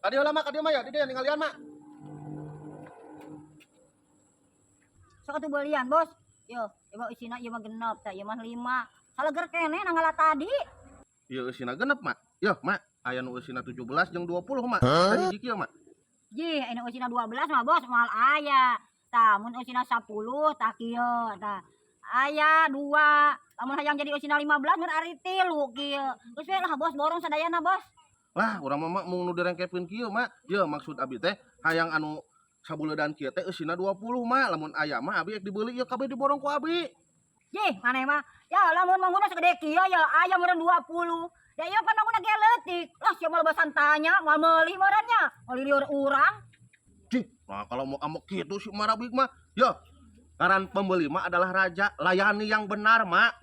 Kadio lah mak, kadio mah ya, di dia ninggalian mak. Sok atuh beulian, Bos. Yo, coba isina ieu mah genep tah, ieu mah 5. Saleger keneh nangala tadi. Ieu eusina genep mak. Yo mak, aya nu eusina 17 jeung 20 mak. Tadi hiji kieu mak. Jih, anu eusina 12 mah Bos moal aya. Tah, mun eusina 10 tah kieu tah. Aya 2. Lamun hayang jadi eusina 15 mun ari 3 kieu. Geus we lah Bos, borong sadayana Bos. Lah, urang mah mung nu direngkepeun kieu mak. Ieu maksud abi teh hayang anu sabuleudan kieu teh eusina 20 mak. Lamun aya mah abi rek dibeuli ieu kabeh diborong ku abi. Jih, maneh mah. Ya lamun mangguna segede kieu ya aya meureun 20. Ya ieu pan mangguna ge leutik. Lah sia mah lebasan tanya, moal meuli meureunnya. Meuli lieur urang. Cih, nah kalau mau amok gitu si Marabik mah, ya ngaran pembeli mah adalah raja, layani yang benar mak.